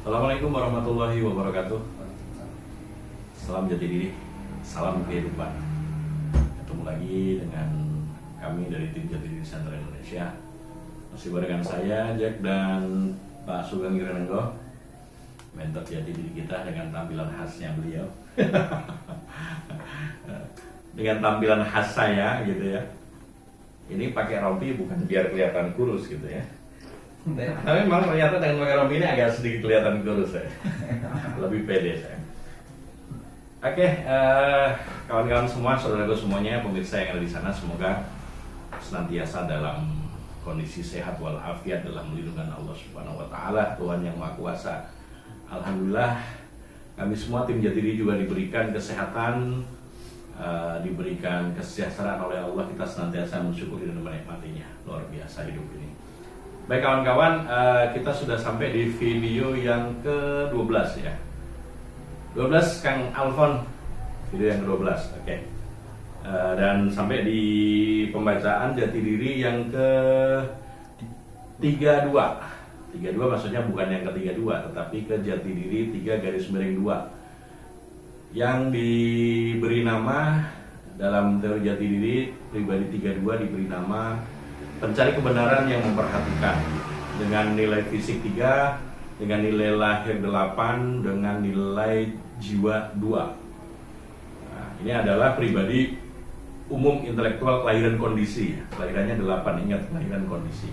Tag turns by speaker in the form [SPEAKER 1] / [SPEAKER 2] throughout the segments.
[SPEAKER 1] Assalamualaikum warahmatullahi wabarakatuh. Salam jati diri, salam kehidupan. Ketemu lagi dengan kami dari tim Jati Diri Center Indonesia. Masih barengan saya, Jack, dan Pak Sugeng Giranenggo, mentor jati diri kita dengan tampilan khasnya beliau. Dengan tampilan khas saya gitu ya. Ini pakai rompi bukan biar kelihatan kurus gitu ya. Tapi memang ternyata dengan pakai rompi ini agak sedikit kelihatan kurus ya. Lebih pede saya. Oke, kawan-kawan semua, saudaraku semuanya, pemirsa yang ada di sana, semoga senantiasa dalam kondisi sehat walafiat dalam lindungan Allah Subhanahu wa taala, Tuhan yang Maha Kuasa. Alhamdulillah, kami semua tim Jati Diri juga diberikan kesehatan, diberikan kesejahteraan oleh Allah. Kita senantiasa mensyukuri dan menikmatinya. Luar biasa hidup ini. Baik kawan-kawan, kita sudah sampai di video yang ke-12 ya. 12 Kang Alfon, video yang ke-12, oke. Dan sampai di pembacaan Jati Diri yang ke-32. 32 maksudnya bukan yang ke-32, tetapi ke Jati Diri 3-2. Yang diberi nama dalam teori Jati Diri pribadi 32 diberi nama pencari kebenaran yang memperhatikan, dengan nilai fisik 3, dengan nilai lahir 8, dengan nilai jiwa 2. Nah, ini adalah pribadi umum intelektual kelahiran kondisi. Kelahirannya 8, ingat, kelahiran kondisi.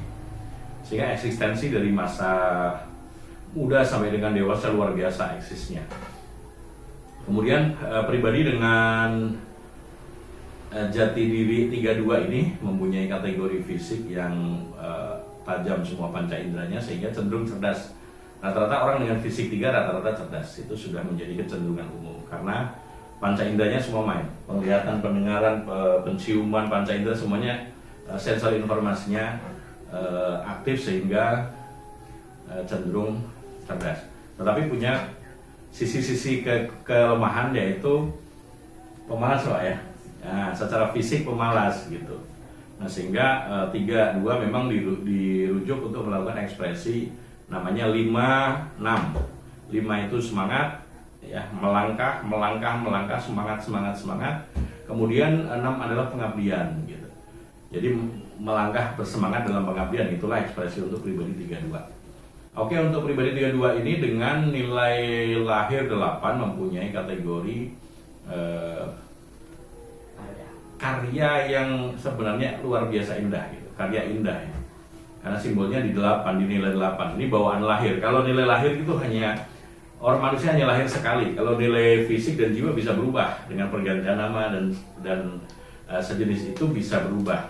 [SPEAKER 1] Sehingga eksistensi dari masa muda sampai dengan dewasa luar biasa eksisnya. Kemudian pribadi dengan Jati Diri 32 ini mempunyai kategori fisik yang tajam semua panca inderanya sehingga cenderung cerdas. Rata-rata orang dengan fisik 3 rata-rata cerdas. Itu sudah menjadi kecenderungan umum karena panca inderanya semua main. Penglihatan, pendengaran, penciuman, panca indera semuanya sensor informasinya aktif sehingga cenderung cerdas. Tetapi punya sisi-sisi kelemahan, yaitu pemalas Pak ya. Nah, secara fisik pemalas gitu. Nah, sehingga 32 memang dirujuk untuk melakukan ekspresi namanya 5-6. 5 itu semangat ya, melangkah, semangat. Kemudian 6 adalah pengabdian gitu. Jadi melangkah bersemangat dalam pengabdian, itulah ekspresi untuk pribadi 32. Oke, untuk pribadi 32 ini dengan nilai lahir 8 mempunyai kategori karya yang sebenarnya luar biasa indah gitu. Karya indah ya. Karena simbolnya di 8, di nilai 8. Ini bawaan lahir. Kalau nilai lahir itu hanya orang manusia hanya lahir sekali. Kalau nilai fisik dan jiwa bisa berubah dengan pergantian nama dan sejenis itu bisa berubah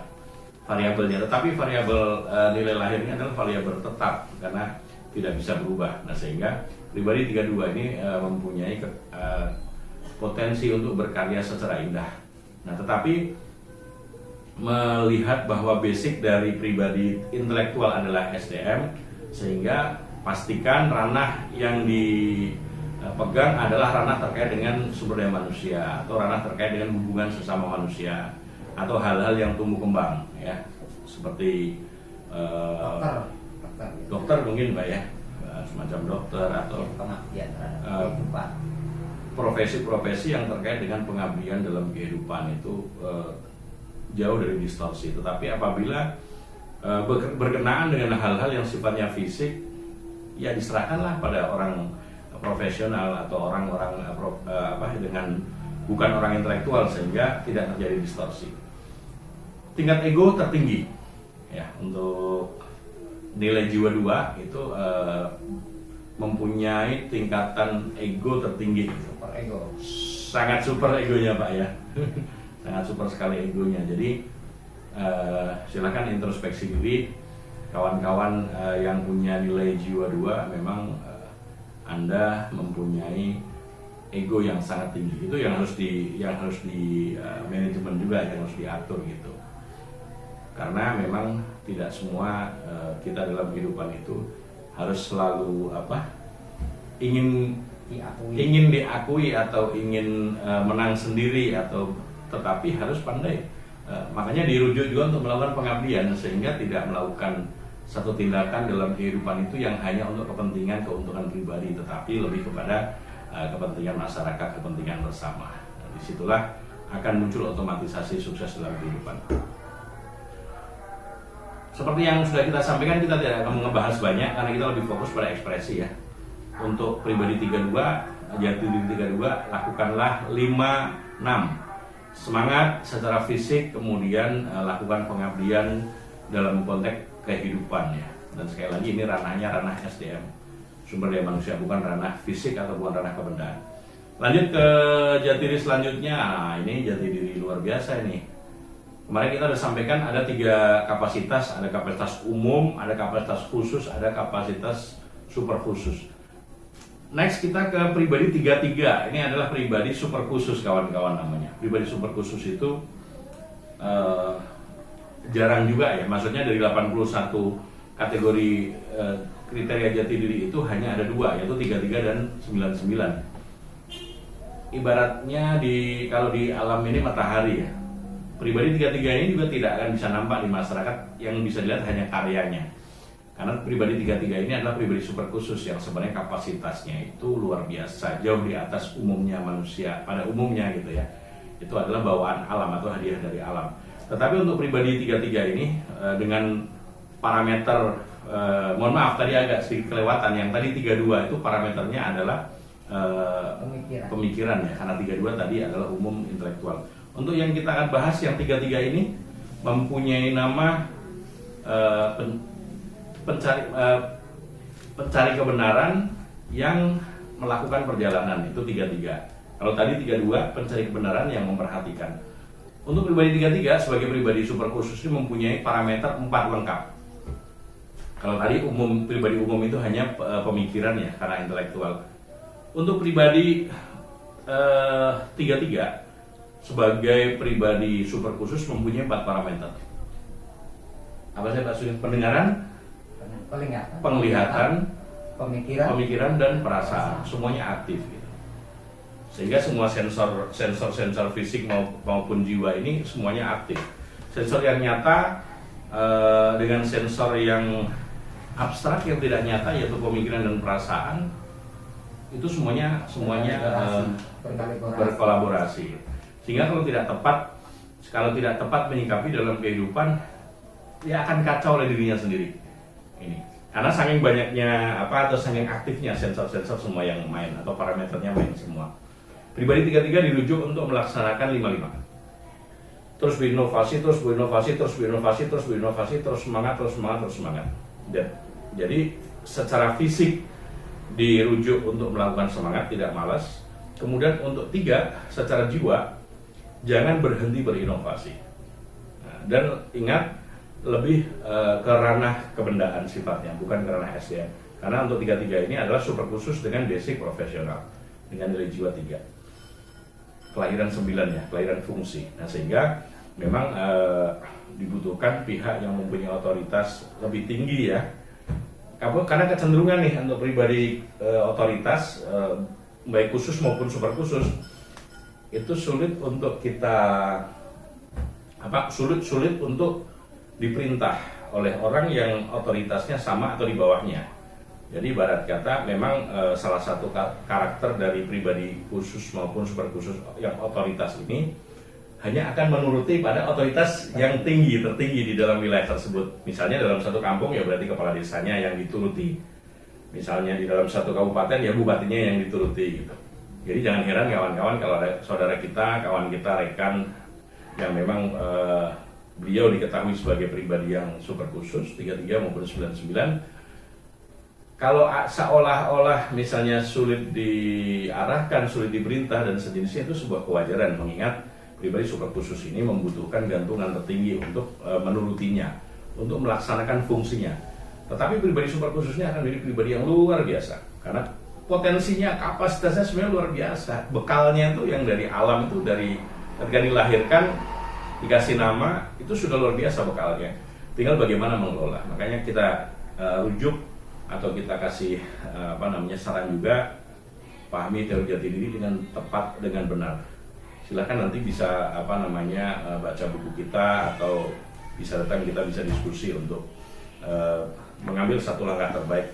[SPEAKER 1] variabelnya. Tetapi variabel nilai lahirnya adalah variabel tetap karena tidak bisa berubah. Nah, sehingga pribadi 32 ini mempunyai potensi untuk berkarya secara indah. Nah, tetapi melihat bahwa basic dari pribadi intelektual adalah SDM, sehingga pastikan ranah yang dipegang adalah ranah terkait dengan sumber daya manusia atau ranah terkait dengan hubungan sesama manusia atau hal-hal yang tumbuh kembang ya, seperti dokter mungkin Pak ya, semacam dokter atau
[SPEAKER 2] pengabdian terhadap kehidupan.
[SPEAKER 1] Profesi-profesi yang terkait dengan pengabdian dalam kehidupan itu jauh dari distorsi. Tetapi apabila berkenaan dengan hal-hal yang sifatnya fisik, ya diserahkanlah pada orang profesional atau orang-orang dengan bukan orang intelektual sehingga tidak terjadi distorsi. Tingkat ego tertinggi ya, untuk nilai jiwa 2 itu mempunyai tingkatan ego tertinggi.
[SPEAKER 2] Super ego.
[SPEAKER 1] Sangat super egonya Pak ya. Sangat super sekali egonya. Jadi silakan introspeksi diri kawan-kawan yang punya nilai jiwa 2, memang Anda mempunyai ego yang sangat tinggi. Itu yang harus di manajemen juga, yang harus diatur gitu. Karena memang tidak semua kita dalam kehidupan itu harus selalu ingin diakui atau ingin menang sendiri, atau tetapi harus pandai. Makanya dirujuk juga untuk melakukan pengabdian sehingga tidak melakukan satu tindakan dalam kehidupan itu yang hanya untuk kepentingan keuntungan pribadi, tetapi lebih kepada kepentingan masyarakat, kepentingan bersama. Nah, disitulah akan muncul otomatisasi sukses dalam kehidupan. Seperti yang sudah kita sampaikan, kita tidak akan membahas banyak karena kita lebih fokus pada ekspresi ya. Untuk pribadi 32, jati diri 32, lakukanlah 5-6. Semangat secara fisik, kemudian lakukan pengabdian dalam konteks kehidupan ya. Dan sekali lagi ini ranahnya ranah SDM, sumber daya manusia, bukan ranah fisik atau bukan ranah kebendaan. Lanjut ke jati diri selanjutnya. Nah, ini jati diri luar biasa ini. Kemarin kita sudah sampaikan ada 3 kapasitas, ada kapasitas umum, ada kapasitas khusus, ada kapasitas super khusus. Next kita ke pribadi 33. Ini adalah pribadi super khusus kawan-kawan namanya. Pribadi super khusus itu jarang juga ya. Maksudnya dari 81 kategori kriteria jati diri itu hanya ada 2, yaitu 33 dan 99. Ibaratnya kalau di alam ini matahari ya. Pribadi 33 ini juga tidak akan bisa nampak di masyarakat, yang bisa dilihat hanya karyanya. Karena pribadi 33 ini adalah pribadi super khusus yang sebenarnya kapasitasnya itu luar biasa, jauh di atas umumnya manusia, pada umumnya gitu ya. Itu adalah bawaan alam atau hadiah dari alam. Tetapi untuk pribadi 33 ini dengan parameter, mohon maaf tadi agak sedikit kelewatan, yang tadi 32 itu parameternya adalah pemikiran ya, karena 32 tadi adalah umum intelektual. Untuk yang kita akan bahas yang 33 ini mempunyai nama pencari kebenaran yang melakukan perjalanan, itu 33. Kalau tadi 32 pencari kebenaran yang memperhatikan. Untuk pribadi 33 sebagai pribadi super khusus ini mempunyai parameter 4 lengkap. Kalau tadi pribadi umum itu hanya pemikiran ya, karena intelektual. Untuk pribadi 33 sebagai pribadi super khusus mempunyai 4 parameter. Apa saya Pak Sudir? Pendengaran, penglihatan, pemikiran dan perasaan. Semuanya aktif gitu. Sehingga semua sensor fisik maupun jiwa ini semuanya aktif. Sensor yang nyata dengan sensor yang abstrak yang tidak nyata, yaitu pemikiran dan perasaan, itu semuanya berkolaborasi. Sehingga kalau tidak tepat menyikapi dalam kehidupan, dia akan kacau oleh dirinya sendiri. Ini karena saking banyaknya atau saking aktifnya sensor-sensor semua yang main atau parameternya main semua. Pribadi 33 dirujuk untuk melaksanakan 55. Terus berinovasi, terus semangat. Jadi secara fisik dirujuk untuk melakukan semangat, tidak malas. Kemudian untuk 3, secara jiwa, jangan berhenti berinovasi. Nah, dan ingat, lebih ke ranah kebendaan sifatnya, bukan ke ranah SDM. Karena untuk 33 ini adalah super khusus dengan basic profesional, dengan nilai jiwa 3. Kelahiran 9 ya, kelahiran fungsi. Nah, sehingga memang dibutuhkan pihak yang mempunyai otoritas lebih tinggi ya. Karena kecenderungan nih untuk pribadi otoritas, baik khusus maupun super khusus, itu sulit untuk kita sulit untuk diperintah oleh orang yang otoritasnya sama atau di bawahnya. Jadi ibarat kata memang salah satu karakter dari pribadi khusus maupun super khusus yang otoritas ini hanya akan menuruti pada otoritas yang tertinggi di dalam wilayah tersebut. Misalnya dalam satu kampung ya berarti kepala desanya yang dituruti. Misalnya di dalam satu kabupaten ya bupatinya yang dituruti gitu. Jadi jangan heran kawan-kawan kalau ada saudara kita, kawan kita, rekan yang memang beliau diketahui sebagai pribadi yang super khusus 33 maupun 99. Kalau seolah-olah misalnya sulit diarahkan, sulit diperintah dan sejenisnya, itu sebuah kewajaran, mengingat pribadi super khusus ini membutuhkan gantungan tertinggi untuk menurutinya, untuk melaksanakan fungsinya. Tetapi pribadi super khususnya akan menjadi pribadi yang luar biasa karena potensinya, kapasitasnya sebenarnya luar biasa. Bekalnya itu yang dari alam, itu dari ketika dilahirkan dikasih nama itu sudah luar biasa bekalnya. Tinggal bagaimana mengelola. Makanya kita rujuk atau kita kasih saran juga, pahami teori jati diri dengan tepat, dengan benar. Silakan nanti bisa baca buku kita atau bisa datang, kita bisa diskusi untuk mengambil satu langkah terbaik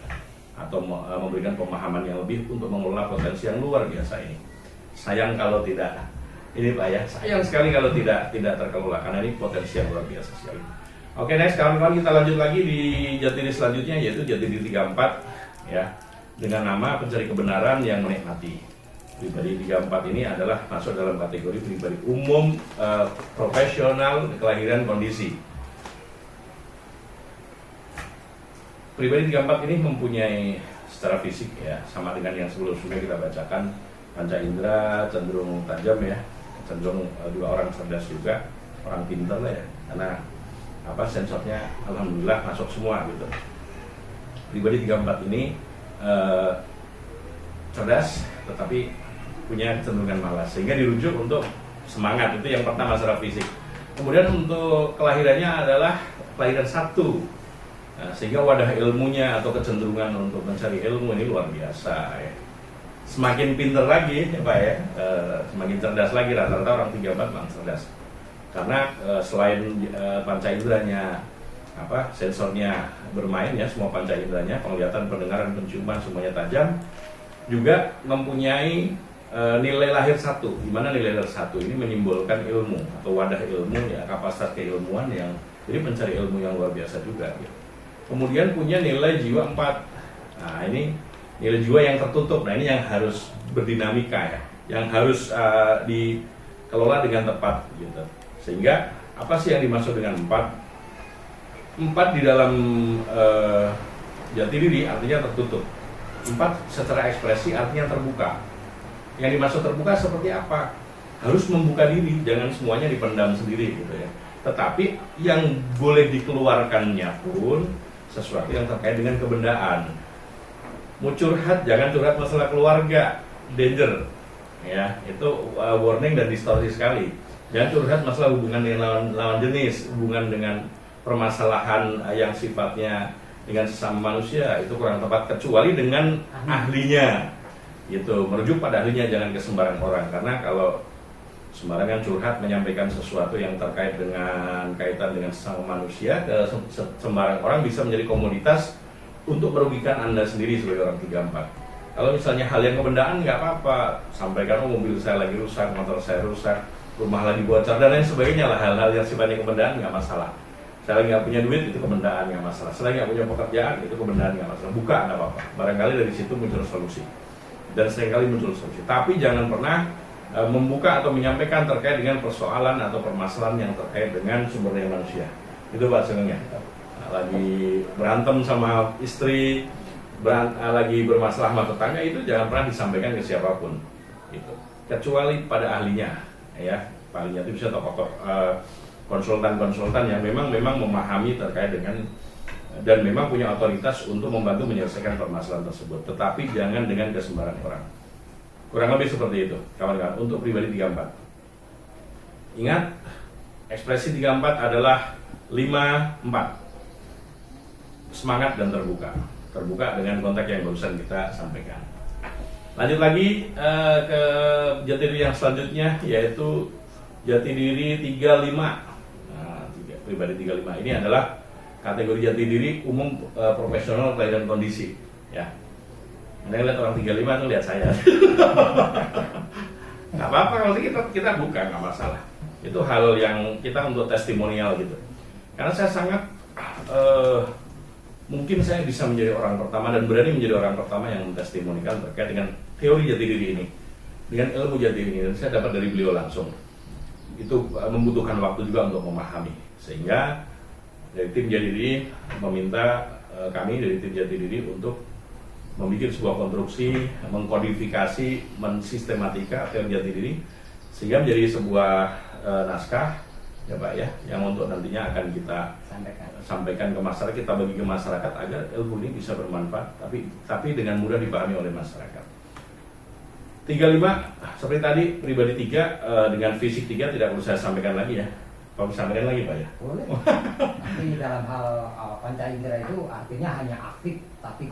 [SPEAKER 1] atau memberikan pemahaman yang lebih untuk mengelola potensi yang luar biasa ini. Sayang kalau tidak, ini Pak ya, sayang sekali kalau tidak terkelola karena ini potensi yang luar biasa sekali. Oke, next, kawan-kawan, kita lanjut lagi di jati diri selanjutnya, yaitu jati diri 34 ya, dengan nama pencari kebenaran yang menikmati. Pribadi 34 ini adalah masuk dalam kategori pribadi umum, profesional, kelahiran, kondisi. Pribadi 34 ini mempunyai secara fisik ya, sama dengan yang sebelumnya kita bacakan, panca indera cenderung tajam ya, cenderung dua orang cerdas juga, orang pintar lah ya, karena sensornya alhamdulillah masuk semua gitu. Pribadi 34 ini cerdas tetapi punya kecenderungan malas, sehingga dirujuk untuk semangat. Itu yang pertama secara fisik. Kemudian untuk kelahirannya adalah kelahiran 1, sehingga wadah ilmunya atau kecenderungan untuk mencari ilmu ini luar biasa ya. Semakin pintar lagi ya Pak ya, semakin cerdas lagi. Rata-rata orang 34 memang cerdas, karena selain panca inderanya sensornya bermain ya, semua panca inderanya, penglihatan, pendengaran, penciuman semuanya tajam, juga mempunyai nilai lahir 1, di mana nilai lahir 1 ini menyimbolkan ilmu atau wadah ilmu ya, kapasitas keilmuan yang jadi mencari ilmu yang luar biasa juga gitu. Kemudian punya nilai jiwa 4. Nah, ini nilai jiwa yang tertutup. Nah, ini yang harus berdinamika ya, yang harus dikelola dengan tepat gitu. Sehingga apa sih yang dimaksud dengan 4? 4 di dalam jati diri artinya tertutup. 4 secara ekspresi artinya terbuka. Yang dimaksud terbuka seperti apa? Harus membuka diri, jangan semuanya dipendam sendiri gitu ya. Tetapi yang boleh dikeluarkannya pun sesuatu yang terkait dengan kebendaan. Mau curhat, jangan curhat masalah keluarga, danger ya, itu warning dan distorsi sekali. Jangan curhat masalah hubungan dengan lawan jenis, hubungan dengan permasalahan yang sifatnya dengan sesama manusia, itu kurang tepat, kecuali dengan ahlinya gitu. Merujuk pada ahlinya, jangan ke sembarang orang, karena kalau sembarangan curhat menyampaikan sesuatu yang terkait dengan kaitan dengan sesama manusia ke sembarang orang bisa menjadi komoditas untuk merugikan Anda sendiri sebagai orang 34. Kalau misalnya hal yang kebendaan nggak apa-apa, sampaikan, mobil saya lagi rusak, motor saya rusak, rumah lagi bocor dan lain sebagainya lah, hal-hal yang sifatnya kebendaan nggak masalah. Saya lagi nggak punya duit, itu kebendaan nggak masalah. Saya lagi nggak punya pekerjaan, itu kebendaan nggak masalah. Buka nggak apa-apa. Barangkali dari situ muncul solusi, dan seringkali muncul solusi. Tapi jangan pernah membuka atau menyampaikan terkait dengan persoalan atau permasalahan yang terkait dengan sumber daya manusia. Itu Pak senengnya. Lagi berantem sama istri, lagi bermasalah sama tetangga, itu jangan pernah disampaikan ke siapapun. Gitu. Kecuali pada ahlinya, ya. Ahlinya itu bisa tokoh konsultan-konsultan yang memang memahami terkait dengan dan memang punya otoritas untuk membantu menyelesaikan permasalahan tersebut. Tetapi jangan dengan kesembarangan orang. Kurang lebih seperti itu, kawan-kawan, untuk pribadi 34. Ingat, ekspresi 34 adalah 5-4. Semangat dan terbuka. Terbuka dengan konteks yang barusan kita sampaikan. Lanjut lagi ke jati diri yang selanjutnya, yaitu jati diri 35. Nah, pribadi 35 ini adalah kategori jati diri umum, profesional, kelahiran, kondisi. Ya. Anda lihat orang 35 itu lihat saya. Nggak apa-apa kalau kita buka, nggak masalah. Itu hal yang kita untuk testimonial gitu. Karena saya sangat mungkin saya bisa menjadi orang pertama dan berani menjadi orang pertama yang mentestimonikan terkait dengan teori jati diri ini, dengan ilmu jati diri ini. Dan saya dapat dari beliau langsung. Itu membutuhkan waktu juga untuk memahami. Sehingga dari tim jati diri meminta kami dari tim jati diri untuk membuat sebuah konstruksi, mengkodifikasi, mensistematika teori jati diri sehingga menjadi sebuah naskah ya Pak ya, yang untuk nantinya akan kita sampaikan ke masyarakat, kita bagi ke masyarakat agar ilmu ini bisa bermanfaat tapi dengan mudah dipahami oleh masyarakat. 35 seperti tadi, pribadi 3 dengan fisik 3 tidak perlu saya sampaikan lagi ya. Kalau sampaikan lagi Pak ya?
[SPEAKER 2] Boleh. Tapi dalam hal panca indera itu artinya hanya aktif tapi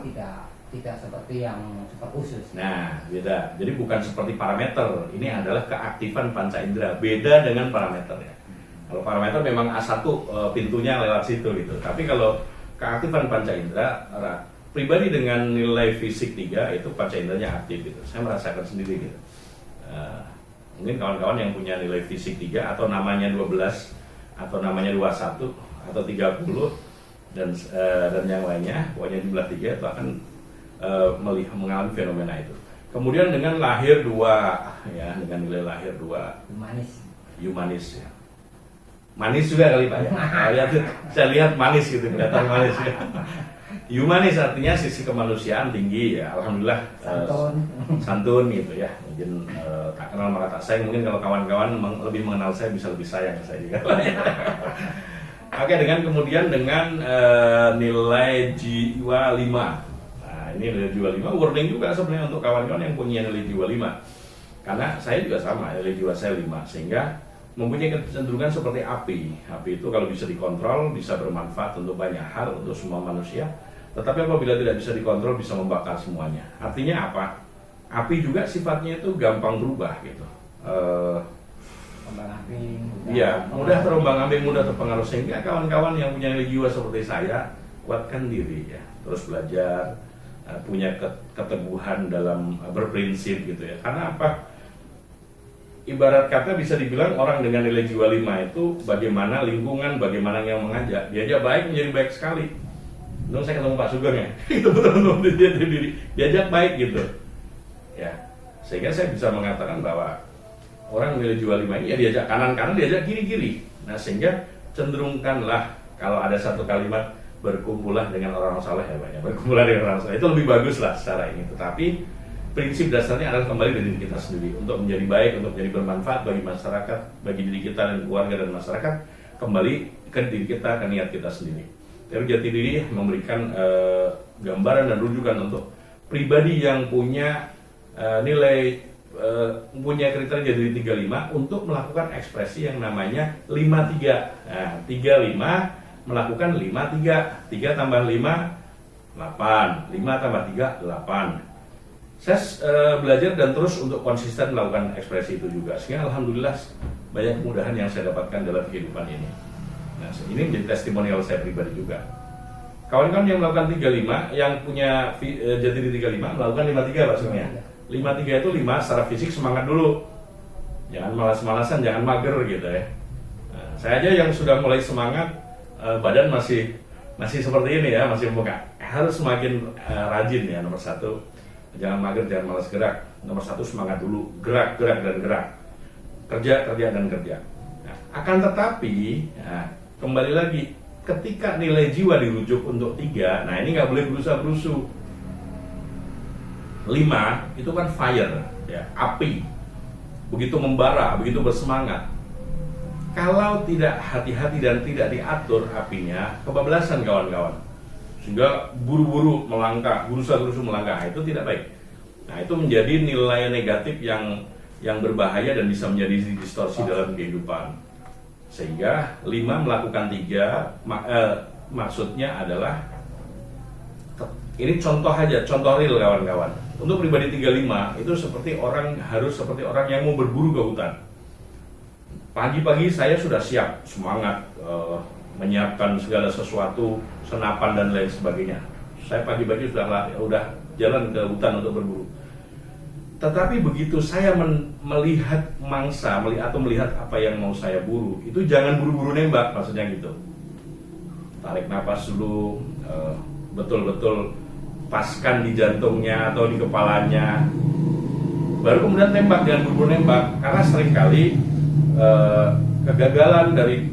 [SPEAKER 2] tidak seperti yang super khusus.
[SPEAKER 1] Nah, beda. Jadi bukan seperti parameter. Ini adalah keaktifan panca indera. Beda dengan parameter ya. Kalau parameter memang A1 pintunya lewat situ gitu. Tapi kalau keaktifan panca indera, pribadi dengan nilai fisik 3 itu panca inderanya aktif gitu. Saya merasakan sendiri gitu. Mungkin kawan-kawan yang punya nilai fisik 3 atau namanya 12 atau namanya 21 atau 30 dan yang lainnya, pokoknya jumlah 3 itu akan mengalami fenomena itu. Kemudian dengan lahir 2 ya, dengan nilai lahir 2 humanis ya. Manis juga kali Pak ya. Saya lihat manis gitu, kelihatan manis ya. Humanis artinya sisi kemanusiaan tinggi ya, alhamdulillah. Santun gitu ya. Mungkin tak kenal maka tak sayang. Mungkin kalau kawan-kawan lebih mengenal saya bisa lebih sayang ke saya juga. Oke, dengan kemudian dengan nilai jiwa 5. Nah, ini nilai jiwa 5 warning juga sebenarnya untuk kawan-kawan yang punya nilai jiwa 5. Karena saya juga sama, nilai jiwa saya 5, sehingga mempunyai kecenderungan seperti api. Api itu kalau bisa dikontrol, bisa bermanfaat untuk banyak hal, untuk semua manusia. Tetapi apabila tidak bisa dikontrol, bisa membakar semuanya. Artinya apa? Api juga sifatnya itu gampang berubah gitu. Iya, mudah terombang-ambing, mudah terpengaruh. Sehingga kawan-kawan yang punya nilai jiwa seperti saya, kuatkan diri ya, terus belajar, punya keteguhan dalam berprinsip gitu ya. Karena apa? Ibarat kata bisa dibilang orang dengan nilai jiwa 5 itu bagaimana lingkungan, bagaimana yang mengajak. Diajak baik menjadi baik sekali. Dulu saya ketemu Pak Sugeng ya, itu betul-betul diajak baik gitu. Ya, sehingga saya bisa mengatakan bahwa orang nilai jiwa 5 ini ya diajak kanan-kanan, diajak kiri-kiri. Nah, sehingga cenderungkanlah kalau ada satu kalimat berkumpullah dengan orang saleh ya Pak ya. Berkumpullah dengan orang saleh itu lebih bagus lah secara ini. Tetapi prinsip dasarnya adalah kembali dari diri kita sendiri untuk menjadi baik, untuk menjadi bermanfaat bagi masyarakat, bagi diri kita dan keluarga dan masyarakat, kembali ke diri kita, ke niat kita sendiri. Teori jati diri memberikan gambaran dan rujukan untuk pribadi yang punya nilai punya kriteria jati diri 35 untuk melakukan ekspresi yang namanya 53. Nah, 35 melakukan 53. 3 tambah 5 8. 5 tambah 3 8. Saya belajar dan terus untuk konsisten melakukan ekspresi itu juga, sehingga alhamdulillah banyak kemudahan yang saya dapatkan dalam kehidupan ini. Nah, ini menjadi testimonial saya pribadi juga. Kawan-kawan yang melakukan 35, yang punya jati diri 35, melakukan 53 Pak sebenarnya. 53 itu 5 secara fisik semangat dulu, jangan malas-malasan, jangan mager gitu ya. Nah, saya aja yang sudah mulai semangat, badan masih seperti ini ya, masih membuka. Harus semakin rajin ya, nomor 1. Jangan mager, jangan malas gerak. Nomor 1 semangat dulu, gerak dan gerak, kerja dan kerja. Nah, akan tetapi, kembali lagi, ketika nilai jiwa dirujuk untuk 3, nah ini nggak boleh berusaha-berusuh. 5 itu kan fire, ya, api, begitu membara, begitu bersemangat. Kalau tidak hati-hati dan tidak diatur apinya, kebablasan kawan-kawan. Sehingga buru-buru melangkah, berusaha-berusaha melangkah, itu tidak baik. Nah, itu menjadi nilai negatif yang berbahaya dan bisa menjadi distorsi dalam kehidupan. Sehingga 5 melakukan 3, maksudnya adalah, ini contoh aja, contoh real kawan-kawan. Untuk pribadi 35 itu harus seperti orang yang mau berburu ke hutan. Pagi-pagi saya sudah siap, semangat, menyiapkan segala sesuatu, senapan dan lain sebagainya. Saya pagi-pagi sudah jalan ke hutan untuk berburu. Tetapi begitu saya melihat mangsa, melihat apa yang mau saya buru, itu jangan buru-buru nembak, maksudnya gitu. Tarik napas dulu, betul-betul paskan di jantungnya atau di kepalanya, baru kemudian tembak, jangan buru-buru nembak. Karena seringkali kegagalan dari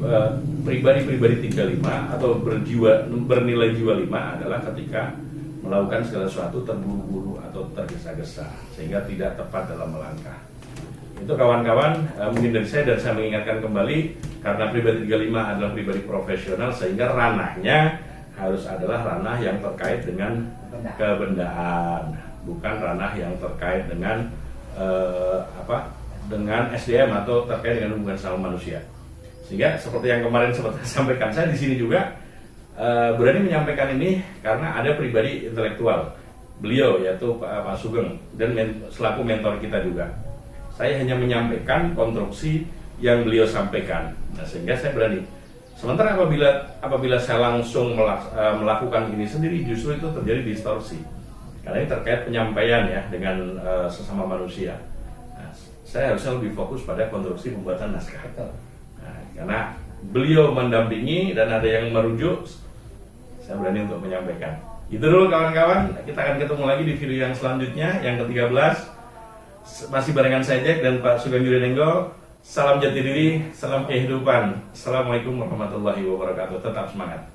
[SPEAKER 1] pribadi 35 atau bernilai jiwa 5 adalah ketika melakukan segala sesuatu terburu-buru atau tergesa-gesa sehingga tidak tepat dalam melangkah. Itu kawan-kawan mungkin dari saya, dan saya mengingatkan kembali karena pribadi 35 adalah pribadi profesional sehingga ranahnya harus adalah ranah yang terkait dengan kebendaan, bukan ranah yang terkait dengan dengan SDM atau terkait dengan hubungan sama manusia. Sehingga seperti yang kemarin sempat saya sampaikan, saya di sini juga berani menyampaikan ini karena ada pribadi intelektual, beliau yaitu Pak Sugeng, dan selaku mentor kita juga. Saya hanya menyampaikan konstruksi yang beliau sampaikan. Nah, sehingga saya berani. Sementara apabila saya langsung melakukan ini sendiri, justru itu terjadi distorsi. Karena ini terkait penyampaian ya dengan sesama manusia. Nah, saya harusnya lebih fokus pada konstruksi pembuatan naskah. Nah, karena beliau mendampingi dan ada yang merujuk, saya berani untuk menyampaikan. Itu dulu kawan-kawan, kita akan ketemu lagi di video yang selanjutnya, yang ke-13. Masih barengan saya Jack dan Pak Sugeng Yurinenggo. Salam jati diri, salam kehidupan. Assalamualaikum warahmatullahi wabarakatuh. Tetap semangat.